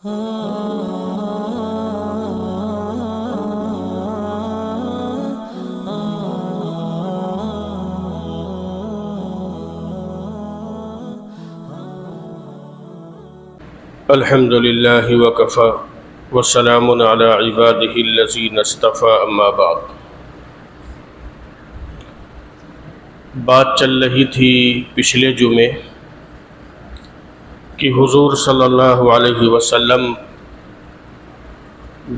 الحمد للہ وکفی وسلام علی عبادہ الذین اصطفی اما بعد۔ بات چل رہی تھی پچھلے جمعے کہ حضور صلی اللہ علیہ وسلم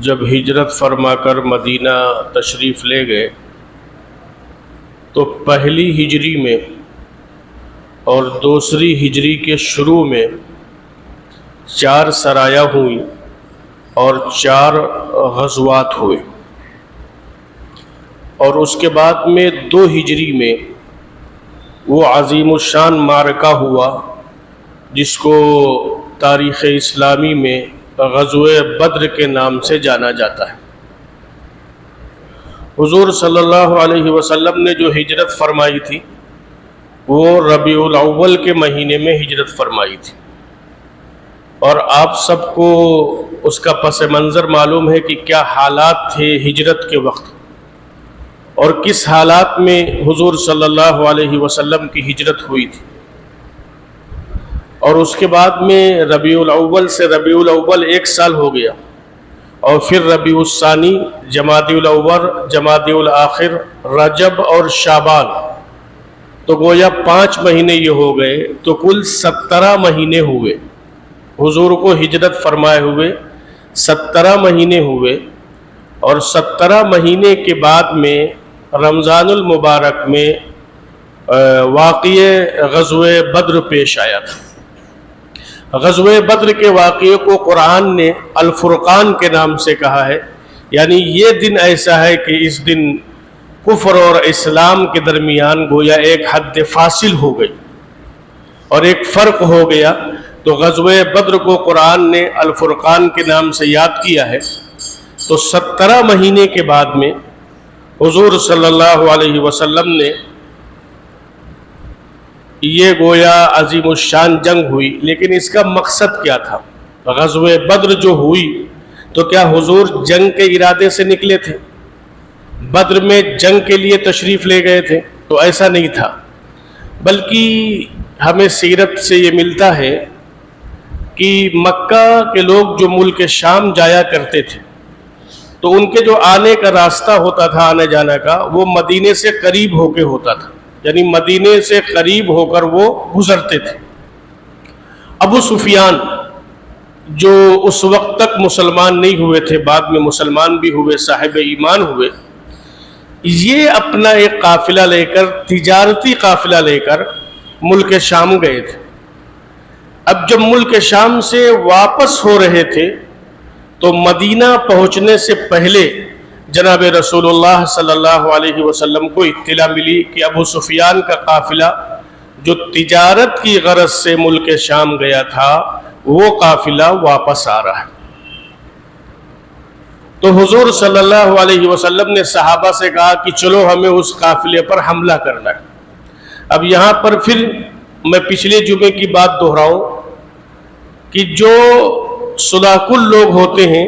جب ہجرت فرما کر مدینہ تشریف لے گئے تو پہلی ہجری میں اور دوسری ہجری کے شروع میں 4 سرایہ ہوئی اور 4 غزوات ہوئے، اور اس کے بعد میں 2 ہجری میں وہ عظیم الشان معرکہ ہوا جس کو تاریخ اسلامی میں غزوہ بدر کے نام سے جانا جاتا ہے۔ حضور صلی اللہ علیہ وسلم نے جو ہجرت فرمائی تھی وہ ربیع الاول کے مہینے میں ہجرت فرمائی تھی، اور آپ سب کو اس کا پس منظر معلوم ہے کہ کیا حالات تھے ہجرت کے وقت، اور کس حالات میں حضور صلی اللہ علیہ وسلم کی ہجرت ہوئی تھی۔ اور اس کے بعد میں ربیع الاول سے ربیع الاول 1 سال ہو گیا، اور پھر ربیع الثانی، جمادی الاول، جمادی الاخر، رجب اور شعبان، تو گویا 5 مہینے یہ ہو گئے، تو کل 17 مہینے ہوئے حضور کو ہجرت فرمائے ہوئے، 17 مہینے ہوئے۔ اور 17 مہینے کے بعد میں رمضان المبارک میں واقعہ غزوہ بدر پیش آیا تھا۔ غزوہ بدر کے واقعے کو قرآن نے الفرقان کے نام سے کہا ہے، یعنی یہ دن ایسا ہے کہ اس دن کفر اور اسلام کے درمیان گویا ایک حد فاصل ہو گئی اور ایک فرق ہو گیا، تو غزوہ بدر کو قرآن نے الفرقان کے نام سے یاد کیا ہے۔ تو 17 مہینے کے بعد میں حضور صلی اللہ علیہ وسلم نے یہ گویا عظیم الشان جنگ ہوئی، لیکن اس کا مقصد کیا تھا؟ غزوہ بدر جو ہوئی تو کیا حضور جنگ کے ارادے سے نکلے تھے؟ بدر میں جنگ کے لیے تشریف لے گئے تھے؟ تو ایسا نہیں تھا، بلکہ ہمیں سیرت سے یہ ملتا ہے کہ مکہ کے لوگ جو ملک شام جایا کرتے تھے تو ان کے جو آنے کا راستہ ہوتا تھا، آنے جانے کا، وہ مدینے سے قریب ہو کے ہوتا تھا، یعنی مدینے سے قریب ہو کر وہ گزرتے تھے۔ ابو سفیان جو اس وقت تک مسلمان نہیں ہوئے تھے، بعد میں مسلمان بھی ہوئے، صاحب ایمان ہوئے، یہ اپنا ایک قافلہ لے کر، تجارتی قافلہ لے کر ملک شام گئے تھے۔ اب جب ملک شام سے واپس ہو رہے تھے تو مدینہ پہنچنے سے پہلے جناب رسول اللہ صلی اللہ علیہ وسلم کو اطلاع ملی کہ ابو سفیان کا قافلہ جو تجارت کی غرض سے ملک شام گیا تھا وہ قافلہ واپس آ رہا ہے۔ تو حضور صلی اللہ علیہ وسلم نے صحابہ سے کہا کہ چلو ہمیں اس قافلے پر حملہ کرنا ہے۔ اب یہاں پر پھر میں پچھلے جمعے کی بات دہراؤں کہ جو صلاح لوگ ہوتے ہیں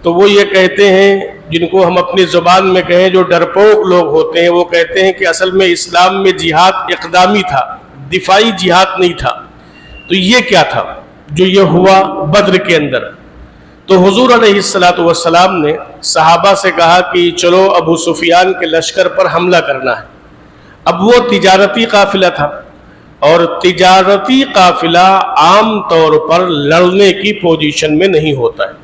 تو وہ یہ کہتے ہیں، جن کو ہم اپنی زبان میں کہیں جو ڈرپوک لوگ ہوتے ہیں، وہ کہتے ہیں کہ اصل میں اسلام میں جہاد اقدامی تھا، دفاعی جہاد نہیں تھا۔ تو یہ کیا تھا جو یہ ہوا بدر کے اندر؟ تو حضور علیہ السلام نے صحابہ سے کہا کہ چلو ابو سفیان کے لشکر پر حملہ کرنا ہے۔ اب وہ تجارتی قافلہ تھا، اور تجارتی قافلہ عام طور پر لڑنے کی پوزیشن میں نہیں ہوتا ہے،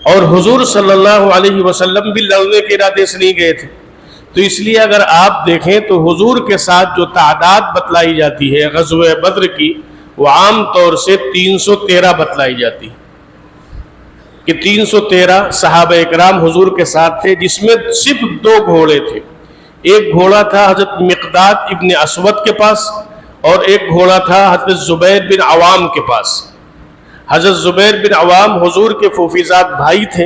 اور حضور صلی اللہ علیہ وسلم بھی لڑنے کے ارادے سے نہیں گئے تھے۔ تو اس لیے اگر آپ دیکھیں تو حضور کے ساتھ جو تعداد بتلائی جاتی ہے غزوہ بدر کی، وہ عام طور سے 313 بتلائی جاتی ہے کہ 313 صحابہ اکرام حضور کے ساتھ تھے، جس میں صرف 2 گھوڑے تھے۔ ایک گھوڑا تھا حضرت مقداد ابن اسود کے پاس، اور ایک گھوڑا تھا حضرت زبیر بن عوام کے پاس۔ حضرت زبیر بن عوام حضور کے پھوپھیزاد بھائی تھے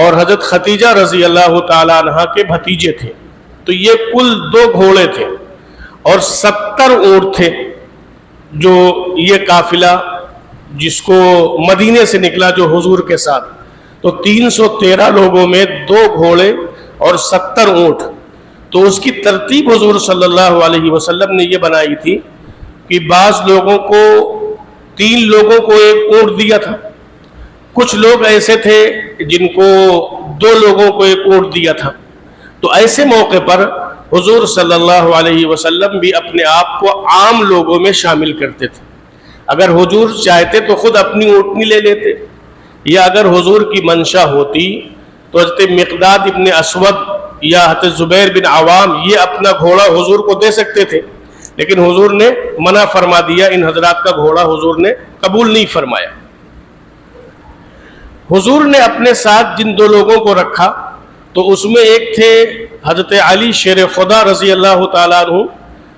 اور حضرت خدیجہ رضی اللہ تعالیٰ عنہ کے بھتیجے تھے۔ تو یہ کل 2 گھوڑے تھے اور 70 اونٹ تھے جو یہ قافلہ جس کو مدینے سے نکلا جو حضور کے ساتھ، تو 313 لوگوں میں 2 گھوڑے اور 70 اونٹ. تو اس کی ترتیب حضور صلی اللہ علیہ وسلم نے یہ بنائی تھی کہ بعض لوگوں کو 3 لوگوں کو 1 اونٹ دیا تھا، کچھ لوگ ایسے تھے جن کو 2 لوگوں کو 1 اونٹ دیا تھا. تو ایسے موقع پر حضور صلی اللہ علیہ وسلم بھی اپنے آپ کو عام لوگوں میں شامل کرتے تھے. اگر حضور چاہتے تو خود اپنی اونٹنی لے لیتے، یا اگر حضور کی منشا ہوتی تو حضرت مقداد ابن اسود یا حضرت زبیر بن عوام یہ اپنا گھوڑا حضور کو دے سکتے تھے، لیکن حضور نے منع فرما دیا. ان حضرات کا گھوڑا حضور نے قبول نہیں فرمایا. حضور نے اپنے ساتھ جن 2 لوگوں کو رکھا تو اس میں ایک تھے حضرت علی شیر خدا رضی اللہ تعالیٰ عنہ،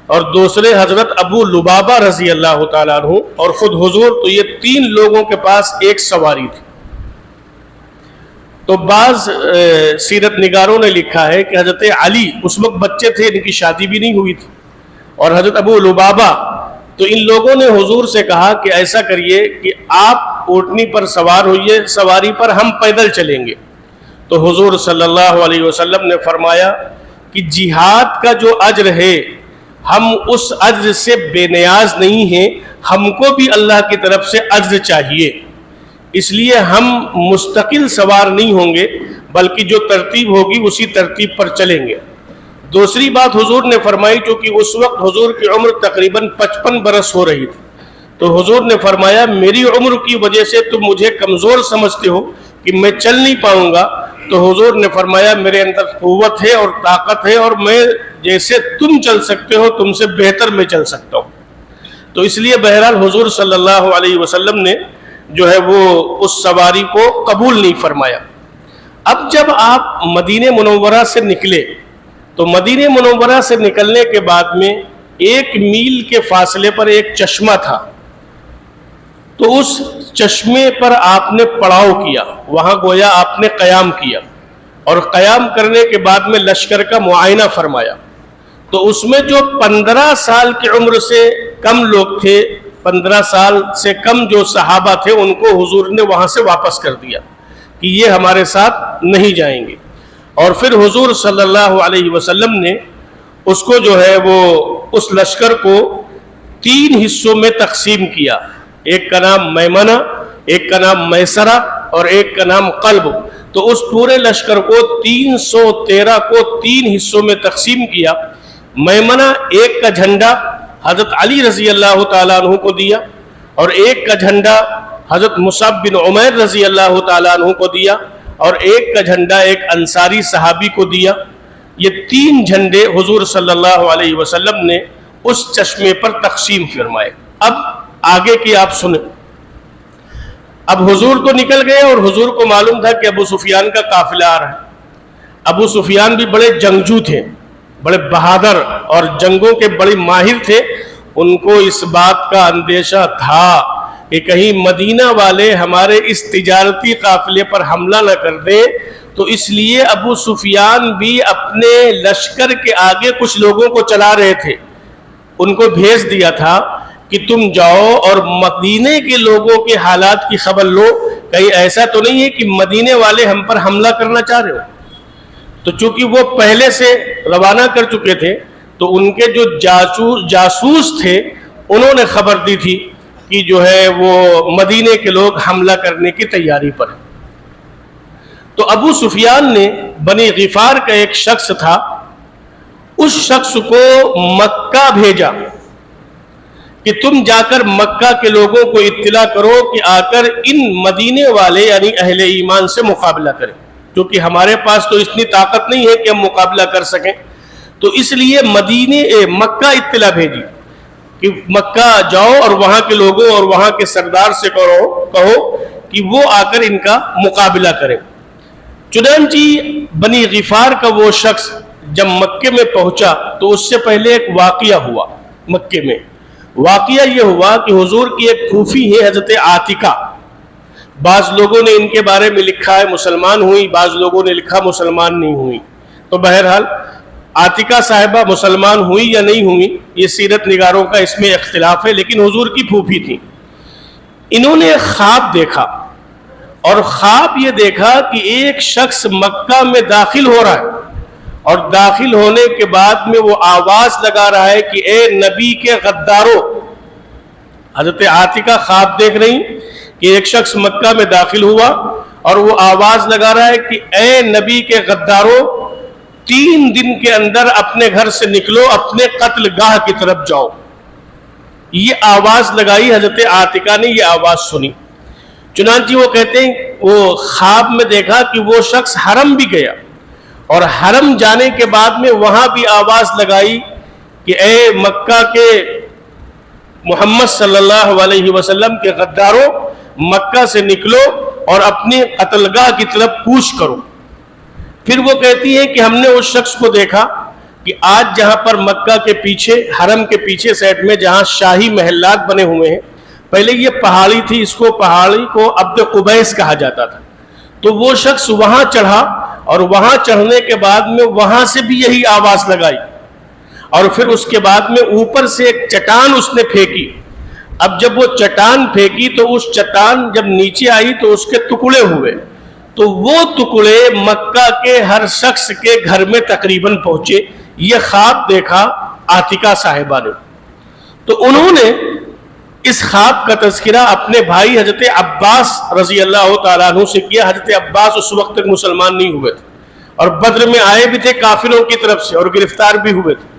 اور دوسرے حضرت ابو لبابہ رضی اللہ تعالیٰ عنہ، اور خود حضور. تو یہ 3 لوگوں کے پاس ایک سواری تھی. تو بعض سیرت نگاروں نے لکھا ہے کہ حضرت علی اس وقت بچے تھے، ان کی شادی بھی نہیں ہوئی تھی، اور حضرت ابو لبابہ، تو ان لوگوں نے حضور سے کہا کہ ایسا کریے کہ آپ اونٹنی پر سوار ہوئیے، سواری پر ہم پیدل چلیں گے. تو حضور صلی اللہ علیہ وسلم نے فرمایا کہ جہاد کا جو اجر ہے ہم اس اجر سے بے نیاز نہیں ہیں، ہم کو بھی اللہ کی طرف سے اجر چاہیے، اس لیے ہم مستقل سوار نہیں ہوں گے، بلکہ جو ترتیب ہوگی اسی ترتیب پر چلیں گے. دوسری بات حضور نے فرمائی، چونکہ اس وقت حضور کی عمر تقریباً 55 برس ہو رہی تھی، تو حضور نے فرمایا میری عمر کی وجہ سے تم مجھے کمزور سمجھتے ہو کہ میں چل نہیں پاؤں گا. تو حضور نے فرمایا میرے اندر قوت ہے اور طاقت ہے، اور میں جیسے تم چل سکتے ہو تم سے بہتر میں چل سکتا ہوں. تو اس لیے بہرحال حضور صلی اللہ علیہ وسلم نے جو ہے وہ اس سواری کو قبول نہیں فرمایا. اب جب آپ مدینہ منورہ سے نکلے تو مدینہ منورہ سے نکلنے کے بعد میں 1 میل کے فاصلے پر ایک چشمہ تھا. تو اس چشمے پر آپ نے پڑاؤ کیا، وہاں گویا آپ نے قیام کیا، اور قیام کرنے کے بعد میں لشکر کا معائنہ فرمایا. تو اس میں جو 15 سال کی عمر سے کم لوگ تھے، 15 سال سے کم جو صحابہ تھے، ان کو حضور نے وہاں سے واپس کر دیا کہ یہ ہمارے ساتھ نہیں جائیں گے. اور پھر حضور صلی اللہ علیہ وسلم نے اس کو جو ہے وہ اس لشکر کو 3 حصوں میں تقسیم کیا. ایک کا نام میمنہ، ایک کا نام میسرہ، اور ایک کا نام قلب. تو اس پورے لشکر کو 313 کو 3 حصوں میں تقسیم کیا. میمنہ ایک کا جھنڈا حضرت علی رضی اللہ تعالیٰ عنہ کو دیا، اور ایک کا جھنڈا حضرت مصعب بن عمیر رضی اللہ تعالیٰ عنہ کو دیا، اور ایک کا جھنڈا ایک انصاری صحابی کو دیا. یہ 3 جھنڈے حضور صلی اللہ علیہ وسلم نے اس چشمے پر تقسیم فرمائے. اب آگے کی آپ سنیں. اب حضور تو نکل گئے، اور حضور کو معلوم تھا کہ ابو سفیان کا قافلہ آ رہا ہے. ابو سفیان بھی بڑے جنگجو تھے، بڑے بہادر اور جنگوں کے بڑے ماہر تھے. ان کو اس بات کا اندیشہ تھا کہ کہیں مدینہ والے ہمارے اس تجارتی قافلے پر حملہ نہ کر دیں. تو اس لیے ابو سفیان بھی اپنے لشکر کے آگے کچھ لوگوں کو چلا رہے تھے. ان کو بھیج دیا تھا کہ تم جاؤ اور مدینے کے لوگوں کے حالات کی خبر لو، کہیں ایسا تو نہیں ہے کہ مدینے والے ہم پر حملہ کرنا چاہ رہے ہو. تو چونکہ وہ پہلے سے روانہ کر چکے تھے، تو ان کے جو جاسوس تھے انہوں نے خبر دی تھی کہ جو ہے وہ مدینے کے لوگ حملہ کرنے کی تیاری پر ہیں. تو ابو سفیان نے بنی غفار کا ایک شخص تھا، اس شخص کو مکہ بھیجا کہ تم جا کر مکہ کے لوگوں کو اطلاع کرو کہ آ کر ان مدینے والے یعنی اہل ایمان سے مقابلہ کریں، کیونکہ ہمارے پاس تو اتنی طاقت نہیں ہے کہ ہم مقابلہ کر سکیں. تو اس لیے مکہ اطلاع بھیجی کہ مکہ جاؤ اور وہاں کے لوگوں اور وہاں کے سردار سے کہو کہ وہ آ کر ان کا مقابلہ کریں. چنانچہ بنی غفار کا وہ شخص جب مکے میں پہنچا تو اس سے پہلے ایک واقعہ ہوا. مکے میں واقعہ یہ ہوا کہ حضور کی ایک پھوپھی ہے حضرت عاتکہ. بعض لوگوں نے ان کے بارے میں لکھا ہے مسلمان ہوئی، بعض لوگوں نے لکھا مسلمان نہیں ہوئی. تو بہرحال عاتکہ صاحبہ مسلمان ہوئی یا نہیں ہوئی یہ سیرت نگاروں کا اس میں اختلاف ہے، لیکن حضور کی پھوپھی تھی. انہوں نے ایک خواب دیکھا، اور خواب یہ دیکھا کہ ایک شخص مکہ میں داخل ہو رہا ہے، اور داخل ہونے کے بعد میں وہ آواز لگا رہا ہے کہ اے نبی کے غداروں۔ حضرت عاتکہ خواب دیکھ رہی کہ ایک شخص مکہ میں داخل ہوا اور وہ آواز لگا رہا ہے کہ اے نبی کے غداروں، 3 دن کے اندر اپنے گھر سے نکلو، اپنے قتل گاہ کی طرف جاؤ۔ یہ آواز لگائی، حضرت عاتکہ نے یہ آواز سنی۔ چنانچہ وہ کہتے ہیں وہ خواب میں دیکھا کہ وہ شخص حرم بھی گیا، اور حرم جانے کے بعد میں وہاں بھی آواز لگائی کہ اے مکہ کے محمد صلی اللہ علیہ وسلم کے غداروں، مکہ سے نکلو اور اپنی قتل گاہ کی طرف کوچ کرو۔ پھر وہ کہتی ہے کہ ہم نے اس شخص کو دیکھا کہ آج جہاں پر مکہ کے پیچھے، حرم کے پیچھے سائڈ میں جہاں شاہی محلات بنے ہوئے ہیں، پہلے یہ پہاڑی تھی، اس کو پہاڑی کو عبد قبیس کہا جاتا تھا، تو وہ شخص وہاں چڑھا، اور وہاں چڑھنے کے بعد میں وہاں سے بھی یہی آواز لگائی، اور پھر اس کے بعد میں اوپر سے ایک چٹان اس نے پھینکی۔ اب جب وہ چٹان پھینکی تو اس چٹان جب نیچے آئی تو اس کے ٹکڑے ہوئے، تو وہ ٹکڑے مکہ کے ہر شخص کے گھر میں تقریباً پہنچے۔ یہ خواب دیکھا عاتکہ صاحبہ نے، تو انہوں نے اس خواب کا تذکرہ اپنے بھائی حضرت عباس رضی اللہ تعالیٰ عنہ سے کیا۔ حضرت عباس اس وقت تک مسلمان نہیں ہوئے تھے، اور بدر میں آئے بھی تھے کافروں کی طرف سے، اور گرفتار بھی ہوئے تھے۔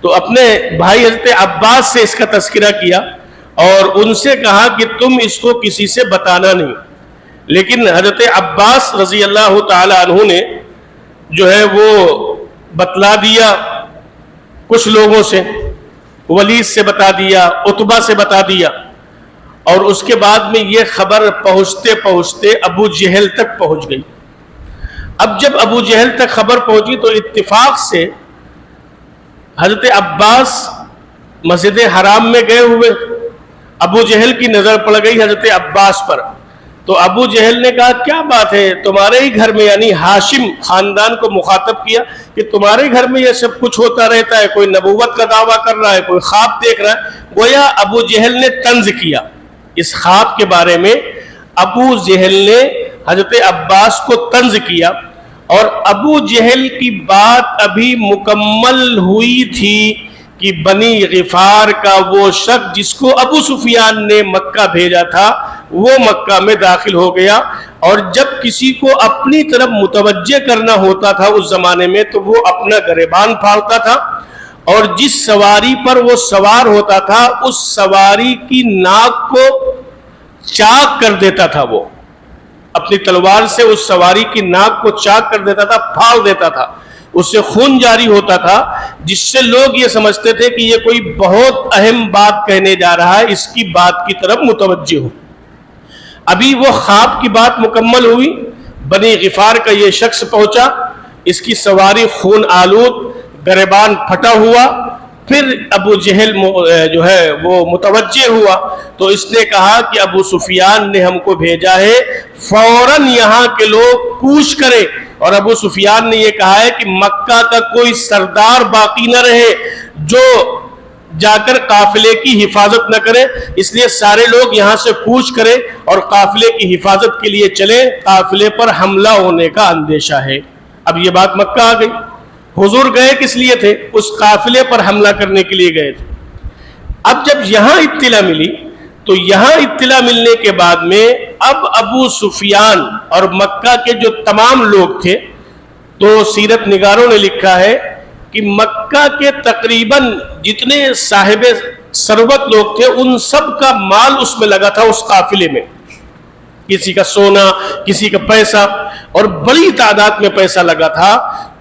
تو اپنے بھائی حضرت عباس سے اس کا تذکرہ کیا، اور ان سے کہا کہ تم اس کو کسی سے بتانا نہیں۔ لیکن حضرت عباس رضی اللہ تعالیٰ عنہ نے جو ہے وہ بتلا دیا کچھ لوگوں سے، ولید سے بتا دیا، عتبہ سے بتا دیا، اور اس کے بعد میں یہ خبر پہنچتے پہنچتے ابو جہل تک پہنچ گئی۔ اب جب ابو جہل تک خبر پہنچی تو اتفاق سے حضرت عباس مسجد حرام میں گئے ہوئے، ابو جہل کی نظر پڑ گئی حضرت عباس پر، تو ابو جہل نے کہا کیا بات ہے تمہارے ہی گھر میں، یعنی ہاشم خاندان کو مخاطب کیا کہ تمہارے گھر میں یہ سب کچھ ہوتا رہتا ہے، کوئی نبوت کا دعویٰ کر رہا ہے، کوئی خواب دیکھ رہا ہے۔ گویا ابو جہل نے طنز کیا اس خواب کے بارے میں، ابو جہل نے حضرت عباس کو طنز کیا، اور ابو جہل کی بات ابھی مکمل ہوئی تھی کہ بنی غفار کا وہ شخص جس کو ابو سفیان نے مکہ بھیجا تھا وہ مکہ میں داخل ہو گیا، اور جب کسی کو اپنی طرف متوجہ کرنا ہوتا تھا اس زمانے میں تو وہ اپنا گریبان پھاڑتا تھا، اور جس سواری پر وہ سوار ہوتا تھا اس سواری کی ناک کو چاک کر دیتا تھا، وہ اپنی تلوار سے اس سواری کی ناک کو چاک کر دیتا تھا، پھاڑ دیتا تھا، اس سے خون جاری ہوتا تھا، جس سے لوگ یہ سمجھتے تھے کہ یہ کوئی بہت اہم بات کہنے جا رہا ہے، اس کی بات کی طرف متوجہ ہو۔ ابھی وہ خواب کی بات مکمل ہوئی، بنی غفار کا یہ شخص پہنچا، اس کی سواری خون آلود، گریبان پھٹا ہوا، پھر ابو جہل جو ہے وہ متوجہ ہوا، تو اس نے کہا کہ ابو سفیان نے ہم کو بھیجا ہے فوراً یہاں کے لوگ کوچ کرے، اور ابو سفیان نے یہ کہا ہے کہ مکہ کا کوئی سردار باقی نہ رہے جو جا کر قافلے کی حفاظت نہ کرے، اس لیے سارے لوگ یہاں سے کوچ کرے اور قافلے کی حفاظت کے لیے چلے، قافلے پر حملہ ہونے کا اندیشہ ہے۔ اب یہ بات مکہ آ گئی، حضور گئے کس لیے تھے؟ اس قافلے پر حملہ کرنے کے لیے گئے تھے۔ اب جب یہاں اطلاع ملی تو یہاں اطلاع ملنے کے بعد میں اب ابو سفیان اور مکہ کے جو تمام لوگ تھے، تو سیرت نگاروں نے لکھا ہے کہ مکہ کے تقریباً جتنے صاحب ثروت لوگ تھے ان سب کا مال اس میں لگا تھا، اس قافلے میں، کسی کا سونا، کسی کا پیسہ، اور بڑی تعداد میں پیسہ لگا تھا۔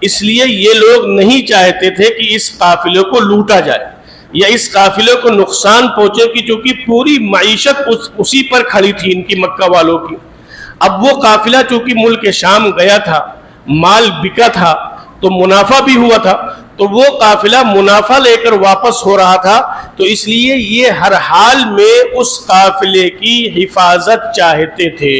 اس لیے یہ لوگ نہیں چاہتے تھے کہ اس قافلے کو لوٹا جائے یا اس قافلے کو نقصان پہنچے، کہ چونکہ پوری معیشت اسی پر کھڑی تھی ان کی، مکہ والوں کی۔ اب وہ قافلہ چونکہ ملک شام گیا تھا، مال بکا تھا تو منافع بھی ہوا تھا، تو وہ قافلہ منافع لے کر واپس ہو رہا تھا، تو اس لیے یہ ہر حال میں اس قافلے کی حفاظت چاہتے تھے۔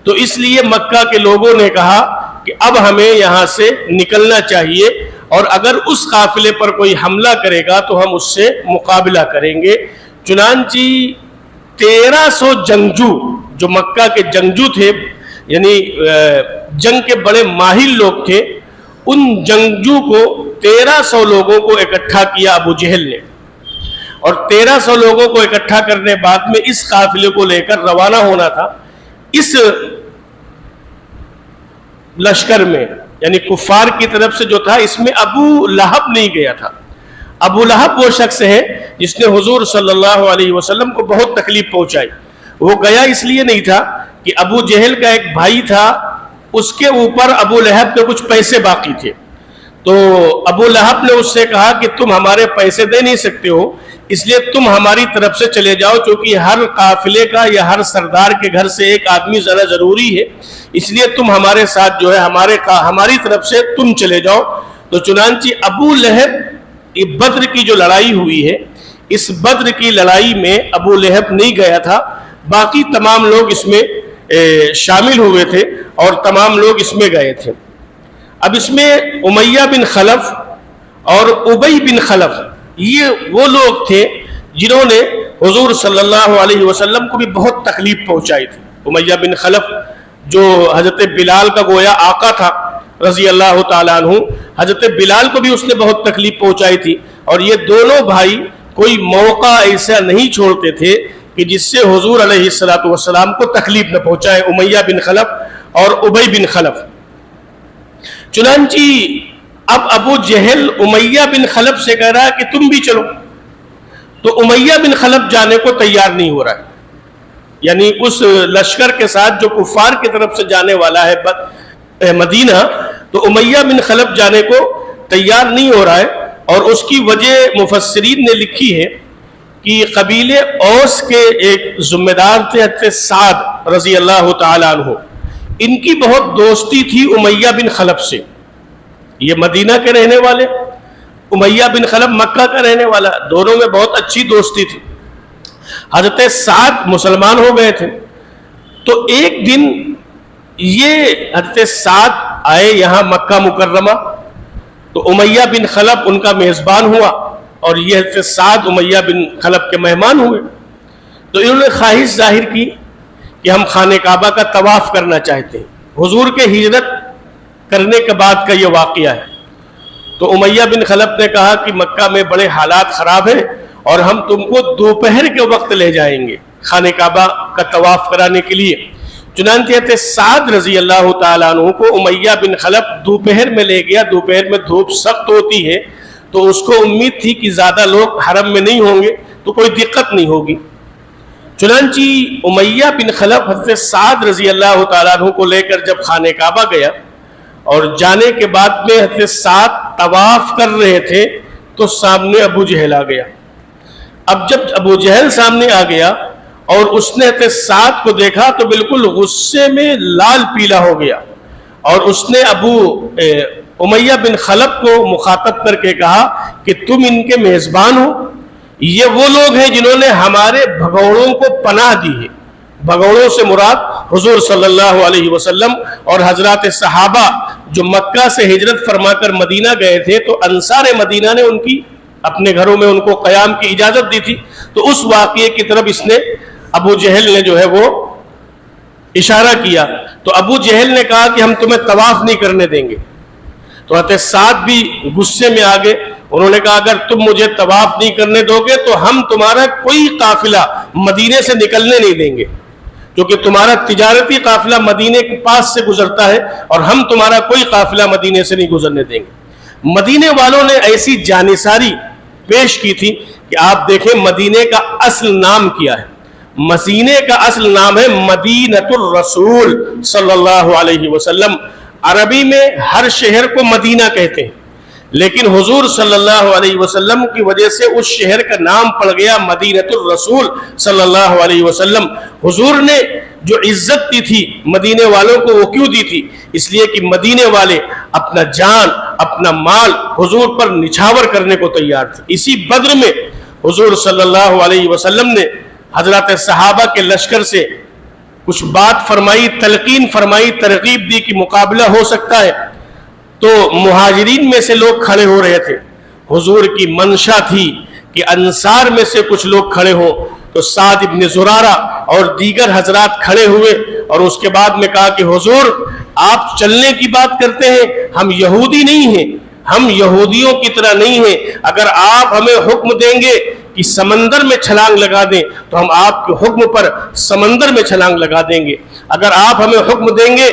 تو اس لیے مکہ کے لوگوں نے کہا کہ اب ہمیں یہاں سے نکلنا چاہیے، اور اگر اس قافلے پر کوئی حملہ کرے گا تو ہم اس سے مقابلہ کریں گے۔ چنانچہ 1300 جنگجو جو مکہ کے جنگجو تھے، یعنی جنگ کے بڑے ماہر لوگ تھے، ان جنگجو کو 1300 لوگوں کو اکٹھا کیا ابو جہل نے، اور 1300 لوگوں کو اکٹھا کرنے بعد میں اس قافلے کو لے کر روانہ ہونا تھا۔ اس لشکر میں یعنی کفار کی طرف سے جو تھا، اس میں ابو لہب نہیں گیا تھا۔ ابو لہب وہ شخص ہے جس نے حضور صلی اللہ علیہ وسلم کو بہت تکلیف پہنچائی۔ وہ گیا اس لیے نہیں تھا کہ ابو جہل کا ایک بھائی تھا، اس کے اوپر ابو لہب کے کچھ پیسے باقی تھے، تو ابو لہب نے اس سے کہا کہ تم ہمارے پیسے دے نہیں سکتے ہو، اس لیے تم ہماری طرف سے چلے جاؤ، چونکہ ہر قافلے کا یا ہر سردار کے گھر سے ایک آدمی ذرا ضروری ہے، اس لیے تم ہمارے ساتھ جو ہے ہماری طرف سے تم چلے جاؤ۔ تو چنانچہ ابو لہب، یہ بدر کی جو لڑائی ہوئی ہے، اس بدر کی لڑائی میں ابو لہب نہیں گیا تھا، باقی تمام لوگ اس میں شامل ہوئے تھے اور تمام لوگ اس میں گئے تھے۔ اب اس میں امیہ بن خلف اور ابی بن خلف، یہ وہ لوگ تھے جنہوں نے حضور صلی اللہ علیہ وسلم کو بھی بہت تکلیف پہنچائی تھی۔ امیہ بن خلف جو حضرت بلال کا گویا آقا تھا رضی اللہ تعالیٰ عنہ، حضرت بلال کو بھی اس نے بہت تکلیف پہنچائی تھی، اور یہ دونوں بھائی کوئی موقع ایسا نہیں چھوڑتے تھے کہ جس سے حضور علیہ السلام کو تکلیف نہ پہنچائے، امیہ بن خلف اور ابی بن خلف۔ چنانچہ اب ابو جہل امیہ بن خلف سے کہہ رہا ہے کہ تم بھی چلو، تو امیہ بن خلف جانے کو تیار نہیں ہو رہا ہے، یعنی اس لشکر کے ساتھ جو کفار کی طرف سے جانے والا ہے مدینہ، تو امیہ بن خلف جانے کو تیار نہیں ہو رہا ہے، اور اس کی وجہ مفسرین نے لکھی ہے کہ قبیلے اوس کے ایک ذمہ دار تھے حضرت سعد رضی اللہ تعالیٰ عنہ، ان کی بہت دوستی تھی امیہ بن خلف سے۔ یہ مدینہ کے رہنے والے، امیہ بن خلف مکہ کا رہنے والا، دونوں میں بہت اچھی دوستی تھی۔ حضرت سعد مسلمان ہو گئے تھے، تو ایک دن یہ حضرت سعد آئے یہاں مکہ مکرمہ، تو امیہ بن خلف ان کا میزبان ہوا، اور یہ حضرت سعد امیہ بن خلف کے مہمان ہوئے۔ تو انہوں نے خواہش ظاہر کی کہ ہم خانہ کعبہ کا طواف کرنا چاہتے ہیں، حضور کے ہجرت کرنے کے بعد کا یہ واقعہ ہے۔ تو امیہ بن خلف نے کہا کہ مکہ میں بڑے حالات خراب ہیں، اور ہم تم کو دوپہر کے وقت لے جائیں گے خانہ کعبہ کا طواف کرانے کے لیے۔ چنانچہ حضرت سعد رضی اللہ تعالیٰ عنہ کو امیہ بن خلف دوپہر میں لے گیا۔ دوپہر میں دھوپ سخت ہوتی ہے، تو اس کو امید تھی کہ زیادہ لوگ حرم میں نہیں ہوں گے تو کوئی دقت نہیں ہوگی۔ چنانچہ امیہ بن خلف حضرت سعد رضی اللہ تعالیٰ عنہ کو لے کر جب خانہ کعبہ گیا، اور جانے کے بعد میں حضرت سعد طواف کر رہے تھے، تو سامنے ابو جہل آ گیا۔ اب جب ابو جہل سامنے آ گیا اور اس نے حضرت سعد کو دیکھا تو بالکل غصے میں لال پیلا ہو گیا، اور اس نے امیہ بن خلف کو مخاطب کر کے کہا کہ تم ان کے میزبان ہو، یہ وہ لوگ ہیں جنہوں نے ہمارے بھگوڑوں کو پناہ دی ہے۔ بھگوڑوں سے مراد حضور صلی اللہ علیہ وسلم اور حضرات صحابہ جو مکہ سے ہجرت فرما کر مدینہ گئے تھے، تو انصار مدینہ نے ان کی اپنے گھروں میں ان کو قیام کی اجازت دی تھی۔ تو اس واقعے کی طرف اس نے ابو جہل نے جو ہے وہ اشارہ کیا، تو ابو جہل نے کہا کہ ہم تمہیں طواف نہیں کرنے دیں گے۔ تو حضرت سعد بھی غصے میں آ گئے، انہوں نے کہا اگر تم مجھے طواف نہیں کرنے دو گے تو ہم تمہارا کوئی قافلہ مدینے سے نکلنے نہیں دیں گے، کیونکہ تمہارا تجارتی قافلہ مدینے کے پاس سے گزرتا ہے، اور ہم تمہارا کوئی قافلہ مدینے سے نہیں گزرنے دیں گے۔ مدینے والوں نے ایسی جانثاری پیش کی تھی کہ آپ دیکھیں مدینے کا اصل نام کیا ہے۔ مدینے کا اصل نام ہے مدینۃ الرسول صلی اللہ علیہ وسلم۔ عربی میں ہر شہر کو مدینہ کہتے ہیں، لیکن حضور صلی اللہ علیہ وسلم کی وجہ سے اس شہر کا نام پڑ گیا مدینۃ الرسول صلی اللہ علیہ وسلم۔ حضور نے جو عزت دی تھی مدینے والوں کو، وہ کیوں دی تھی؟ اس لیے کہ مدینے والے اپنا جان اپنا مال حضور پر نچھاور کرنے کو تیار تھے۔ اسی بدر میں حضور صلی اللہ علیہ وسلم نے حضرات صحابہ کے لشکر سے کچھ بات فرمائی، تلقین فرمائی، ترغیب دی کہ مقابلہ ہو سکتا ہے۔ تو مہاجرین میں سے لوگ کھڑے ہو رہے تھے، حضور کی منشا تھی کہ انصار میں سے کچھ لوگ کھڑے ہوں، تو سعد ابن زرارہ اور دیگر حضرات کھڑے ہوئے اور اس کے بعد میں کہا کہ حضور آپ چلنے کی بات کرتے ہیں، ہم یہودی نہیں ہیں، ہم یہودیوں کی طرح نہیں ہیں، اگر آپ ہمیں حکم دیں گے کہ سمندر میں چھلانگ لگا دیں تو ہم آپ کے حکم پر سمندر میں چھلانگ لگا دیں گے، اگر آپ ہمیں حکم دیں گے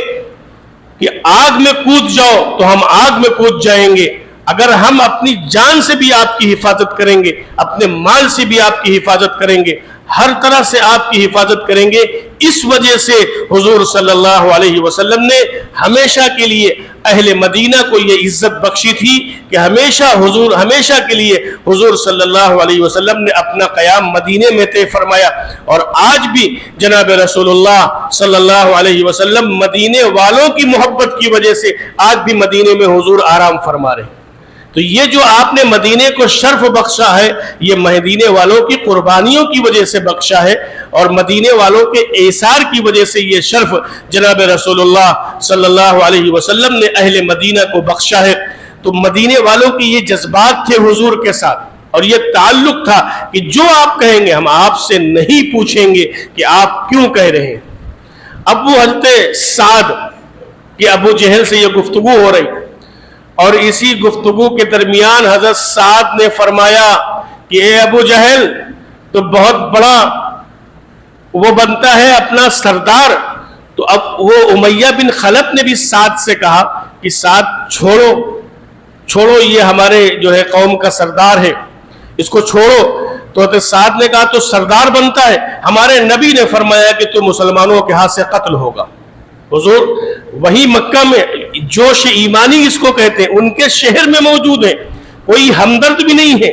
کہ آگ میں کود جاؤ تو ہم آگ میں کود جائیں گے، اگر ہم اپنی جان سے بھی آپ کی حفاظت کریں گے، اپنے مال سے بھی آپ کی حفاظت کریں گے، ہر طرح سے آپ کی حفاظت کریں گے۔ اس وجہ سے حضور صلی اللہ علیہ وسلم نے ہمیشہ کے لیے اہل مدینہ کو یہ عزت بخشی تھی کہ ہمیشہ کے لیے حضور صلی اللہ علیہ وسلم نے اپنا قیام مدینے میں طے فرمایا، اور آج بھی جناب رسول اللہ صلی اللہ علیہ وسلم مدینے والوں کی محبت کی وجہ سے آج بھی مدینے میں حضور آرام فرما رہے ہیں۔ تو یہ جو آپ نے مدینے کو شرف بخشا ہے، یہ مدینے والوں کی قربانیوں کی وجہ سے بخشا ہے، اور مدینے والوں کے ایثار کی وجہ سے یہ شرف جناب رسول اللہ صلی اللہ علیہ وسلم نے اہل مدینہ کو بخشا ہے۔ تو مدینے والوں کی یہ جذبات تھے حضور کے ساتھ، اور یہ تعلق تھا کہ جو آپ کہیں گے ہم آپ سے نہیں پوچھیں گے کہ آپ کیوں کہہ رہے ہیں۔ اب وہ حضرت سعد کہ ابو جہل سے یہ گفتگو ہو رہی، اور اسی گفتگو کے درمیان حضرت سعد نے فرمایا کہ اے ابو جہل تو بہت بڑا وہ بنتا ہے اپنا سردار۔ تو اب وہ امیہ بن خلف نے بھی سعد سے کہا کہ سعد چھوڑو یہ ہمارے جو ہے قوم کا سردار ہے، اس کو چھوڑو۔ تو حضرت سعد نے کہا تو سردار بنتا ہے، ہمارے نبی نے فرمایا کہ تو مسلمانوں کے ہاتھ سے قتل ہوگا۔ حضور وہی مکہ میں جوش ایمانی اس کو کہتے ہیں، ان کے شہر میں موجود ہیں، کوئی ہمدرد بھی نہیں ہے،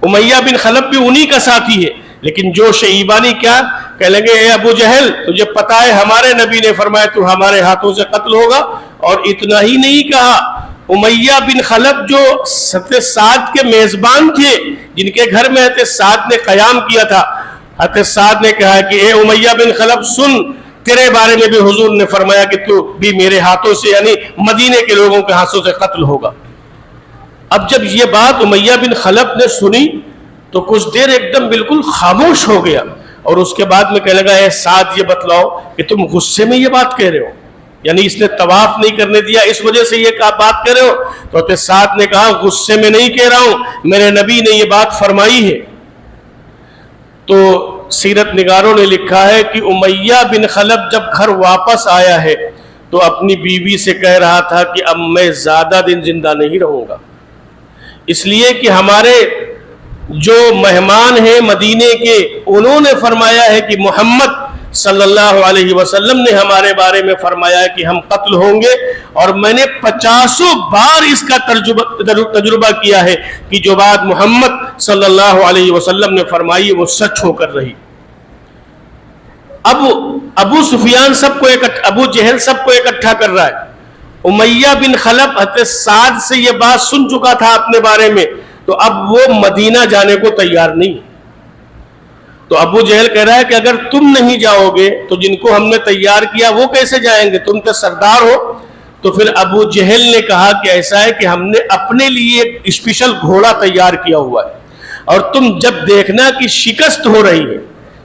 امیہ بن خلف بھی انہی کا ساتھی ہے، لیکن جوش ایمانی کیا کہہ لیں گے، اے ابو جہل تجھے پتا ہے ہمارے نبی نے فرمایا تو ہمارے ہاتھوں سے قتل ہوگا۔ اور اتنا ہی نہیں کہا، امیہ بن خلف جو حضرت سعد کے میزبان تھے، جن کے گھر میں حضرت سعد نے قیام کیا تھا، حضرت سعد نے کہا کہ اے امیہ بن خلف سن، تیرے بارے میں بھی حضور نے فرمایا کہ تو بھی میرے ہاتھوں سے یعنی مدینے کے لوگوں کے ہاتھوں سے قتل ہوگا۔ اب جب یہ بات امیہ بن خلف نے سنی تو کچھ دیر ایک دم بالکل خاموش ہو گیا، اور اس کے بعد میں کہنے لگا اے سعد یہ بتلاؤ کہ تم غصے میں یہ بات کہہ رہے ہو، یعنی اس نے طواف نہیں کرنے دیا اس وجہ سے یہ بات کہہ رہے ہو؟ تو حضرت سعد نے کہا غصے میں نہیں کہہ رہا ہوں، میرے نبی نے یہ بات فرمائی ہے۔ تو سیرت نگاروں نے لکھا ہے کہ امیہ بن خلف جب گھر واپس آیا ہے تو اپنی بیوی سے کہہ رہا تھا کہ اب میں زیادہ دن زندہ نہیں رہوں گا، اس لیے کہ ہمارے جو مہمان ہیں مدینے کے انہوں نے فرمایا ہے کہ محمد صلی اللہ علیہ وسلم نے ہمارے بارے میں فرمایا ہے کہ ہم قتل ہوں گے، اور میں نے 50 بار اس کا تجربہ کیا ہے کہ جو بات محمد صلی اللہ علیہ وسلم نے فرمائی وہ سچ ہو کر رہی۔ اب ابو سفیان ابو جہل سب کو اکٹھا کر رہا ہے، امیہ بن خلف حضرت سعد سے یہ بات سن چکا تھا اپنے بارے میں، تو اب وہ مدینہ جانے کو تیار نہیں۔ تو ابو جہل کہہ رہا ہے کہ اگر تم نہیں جاؤ گے تو جن کو ہم نے تیار کیا وہ کیسے جائیں گے، تم تو سردار ہو۔ تو پھر ابو جہل نے کہا کہ ایسا ہے کہ ہم نے اپنے لیے ایک اسپیشل گھوڑا تیار کیا ہوا ہے، اور تم جب دیکھنا کہ شکست ہو رہی ہے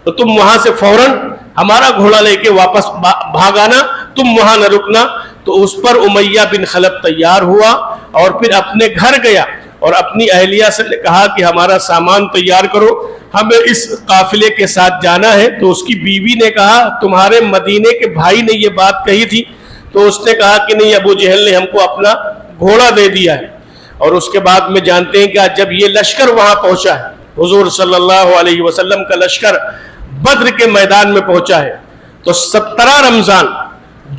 تو تم وہاں سے فوراً ہمارا گھوڑا لے کے واپس بھاگانا، تم وہاں نہ رکنا۔ تو اس پر امیہ بن خلف تیار ہوا اور پھر اپنے گھر گیا اور اپنی اہلیہ سے کہا کہ ہمارا سامان تیار کرو، ہمیں اس قافلے کے ساتھ جانا ہے۔ تو اس کی بیوی نے کہا تمہارے مدینے کے بھائی نے یہ بات کہی تھی؟ تو اس نے کہا کہ نہیں، ابو جہل نے ہم کو اپنا گھوڑا دے دیا ہے۔ اور اس کے بعد میں جانتے ہیں کہ جب یہ لشکر وہاں پہنچا ہے، حضور صلی اللہ علیہ وسلم کا لشکر بدر کے میدان میں پہنچا ہے، تو 17 رمضان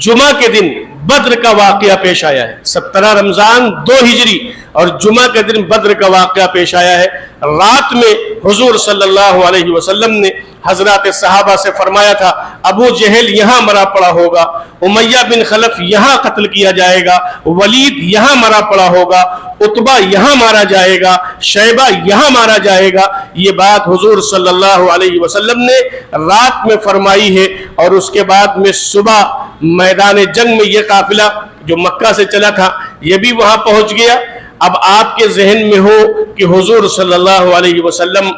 جمعہ کے دن بدر کا واقعہ پیش آیا ہے۔ 17 رمضان 2 ہجری اور جمعہ کے دن بدر کا واقعہ پیش آیا ہے۔ رات میں حضور صلی اللہ علیہ وسلم نے حضرات صحابہ سے فرمایا تھا ابو جہل یہاں مرا پڑا ہوگا، امیہ بن خلف یہاں قتل کیا جائے گا، ولید یہاں مرا پڑا ہوگا، عتبہ یہاں مارا جائے گا، شیبہ یہاں مارا جائے گا۔ یہ بات حضور صلی اللہ علیہ وسلم نے رات میں فرمائی ہے، اور اس کے بعد میں صبح میدان جنگ میں یہ قافلہ جو مکہ سے چلا تھا یہ بھی وہاں پہنچ گیا۔ اب آپ کے ذہن میں ہو کہ حضور صلی اللہ علیہ وسلم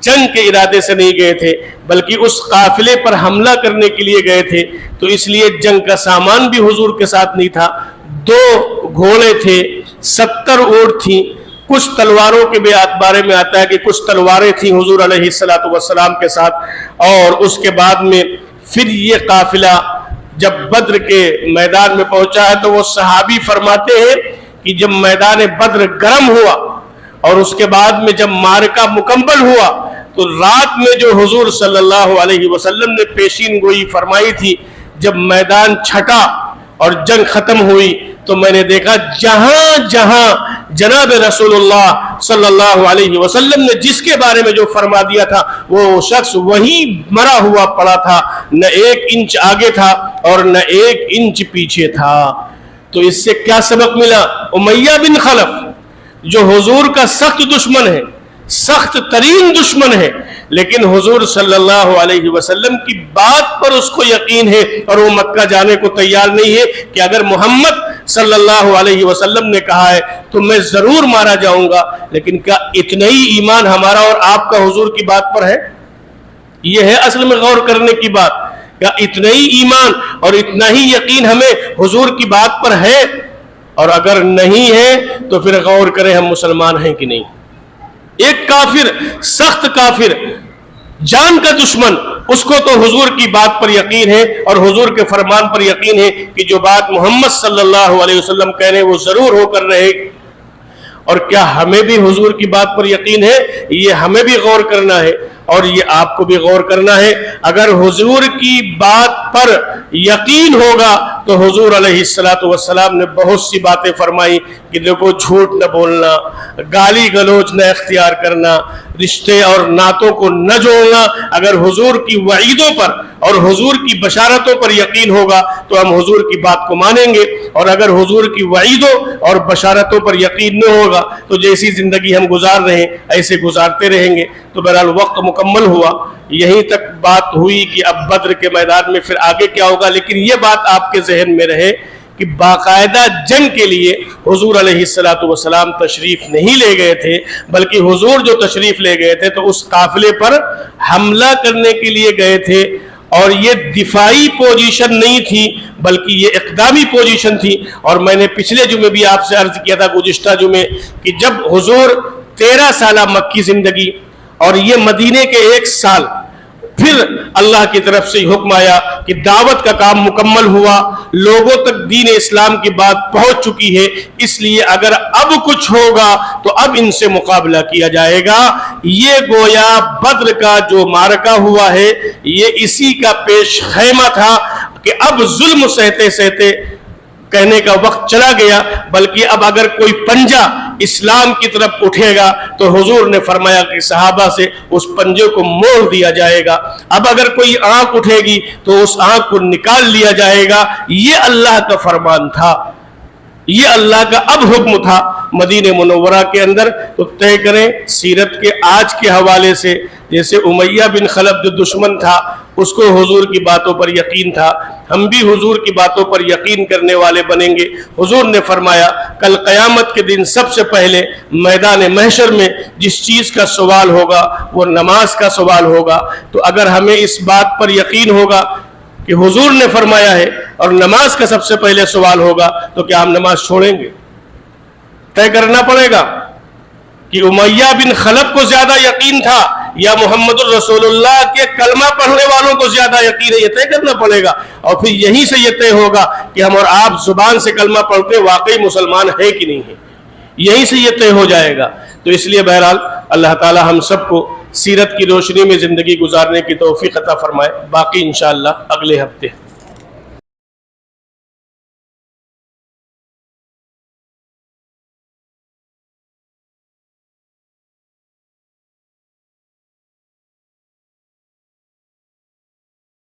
جنگ کے ارادے سے نہیں گئے تھے بلکہ اس قافلے پر حملہ کرنے کے لیے گئے تھے، تو اس لیے جنگ کا سامان بھی حضور کے ساتھ نہیں تھا، 2 گھوڑے تھے، 70 اونٹ تھیں، کچھ تلواروں کے بارے میں آتا ہے کہ کچھ تلواریں تھیں حضور علیہ السلام کے ساتھ، اور اس کے بعد میں پھر یہ قافلہ جب بدر کے میدان میں پہنچا ہے تو وہ صحابی فرماتے ہیں کہ جب میدان بدر گرم ہوا اور اس کے بعد میں جب معرکہ مکمل ہوا تو رات میں جو حضور صلی اللہ علیہ وسلم نے پیشین گوئی فرمائی تھی، جب میدان چھٹا اور جنگ ختم ہوئی تو میں نے دیکھا جہاں جہاں جناب رسول اللہ صلی اللہ علیہ وسلم نے جس کے بارے میں جو فرما دیا تھا وہ شخص وہی مرا ہوا پڑا تھا، نہ 1 انچ آگے تھا اور نہ 1 انچ پیچھے تھا۔ تو اس سے کیا سبق ملا؟ امیہ بن خلف جو حضور کا سخت دشمن ہے، سخت ترین دشمن ہے، لیکن حضور صلی اللہ علیہ وسلم کی بات پر اس کو یقین ہے اور وہ مکہ جانے کو تیار نہیں ہے کہ اگر محمد صلی اللہ علیہ وسلم نے کہا ہے تو میں ضرور مارا جاؤں گا۔ لیکن کیا اتنا ہی ایمان ہمارا اور آپ کا حضور کی بات پر ہے؟ یہ ہے اصل میں غور کرنے کی بات، کیا اتنا ہی ایمان اور اتنا ہی یقین ہمیں حضور کی بات پر ہے؟ اور اگر نہیں ہے تو پھر غور کریں ہم مسلمان ہیں کہ نہیں۔ ایک کافر، سخت کافر، جان کا دشمن، اس کو تو حضور کی بات پر یقین ہے اور حضور کے فرمان پر یقین ہے کہ جو بات محمد صلی اللہ علیہ وسلم کہہ رہے ہیں وہ ضرور ہو کر رہے گی۔ اور کیا ہمیں بھی حضور کی بات پر یقین ہے؟ یہ ہمیں بھی غور کرنا ہے اور یہ آپ کو بھی غور کرنا ہے۔ اگر حضور کی بات پر یقین ہوگا تو حضور علیہ السلام نے بہت سی باتیں فرمائی کہ دیکھو جھوٹ نہ بولنا، گالی گلوچ نہ اختیار کرنا، رشتے اور ناتوں کو نہ جوڑنا۔ اگر حضور کی وعیدوں پر اور حضور کی بشارتوں پر یقین ہوگا تو ہم حضور کی بات کو مانیں گے، اور اگر حضور کی وعیدوں اور بشارتوں پر یقین نہ ہوگا تو جیسی زندگی ہم گزار رہے ہیں ایسے گزارتے رہیں گے۔ تو بہرحال وقت مکمل ہوا، یہیں تک بات ہوئی کہ اب بدر کے میدان میں پھر آگے کیا ہوگا، لیکن یہ بات آپ کے ذہن میں رہے کہ باقاعدہ جنگ کے لیے حضور علیہ السلام تشریف نہیں لے گئے تھے، بلکہ حضور جو تشریف لے گئے تھے تو اس قافلے پر حملہ کرنے کے لیے گئے تھے، اور یہ دفاعی پوزیشن نہیں تھی بلکہ یہ اقدامی پوزیشن تھی۔ اور میں نے پچھلے جمعے بھی آپ سے عرض کیا تھا، گزشتہ جمعے، کہ جب حضور 13 سالہ مکی زندگی اور یہ مدینے کے 1 سال، پھر اللہ کی طرف سے حکم آیا کہ دعوت کا کام مکمل ہوا، لوگوں تک دین اسلام کی بات پہنچ چکی ہے، اس لیے اگر اب کچھ ہوگا تو اب ان سے مقابلہ کیا جائے گا۔ یہ گویا بدر کا جو معرکہ ہوا ہے یہ اسی کا پیش خیمہ تھا کہ اب ظلم سہتے سہتے کہنے کا وقت چلا گیا، بلکہ اب اگر کوئی پنجہ اسلام کی طرف اٹھے گا تو حضور نے فرمایا کہ صحابہ سے اس پنجے کو موڑ دیا جائے گا، اب اگر کوئی آنکھ اٹھے گی تو اس آنکھ کو نکال لیا جائے گا۔ یہ اللہ کا فرمان تھا، یہ اللہ کا اب حکم تھا مدینہ منورہ کے اندر۔ تو طے کریں سیرت کے آج کے حوالے سے، جیسے امیہ بن خلف جو دشمن تھا اس کو حضور کی باتوں پر یقین تھا، ہم بھی حضور کی باتوں پر یقین کرنے والے بنیں گے۔ حضور نے فرمایا کل قیامت کے دن سب سے پہلے میدان محشر میں جس چیز کا سوال ہوگا وہ نماز کا سوال ہوگا۔ تو اگر ہمیں اس بات پر یقین ہوگا کہ حضور نے فرمایا ہے اور نماز کا سب سے پہلے سوال ہوگا تو کیا ہم نماز چھوڑیں گے؟ طے کرنا پڑے گا کہ امیہ بن خلف کو زیادہ یقین تھا یا محمد الرسول اللہ کے کلمہ پڑھنے والوں کو زیادہ یقین ہے، یہ طے کرنا پڑے گا۔ اور پھر یہیں سے یہ طے ہوگا کہ ہم اور آپ زبان سے کلمہ پڑھتے واقعی مسلمان ہیں کہ نہیں ہیں، یہیں سے یہ طے ہو جائے گا۔ تو اس لیے بہرحال اللہ تعالی ہم سب کو سیرت کی روشنی میں زندگی گزارنے کی توفیق عطا فرمائے۔ باقی انشاءاللہ اگلے ہفتے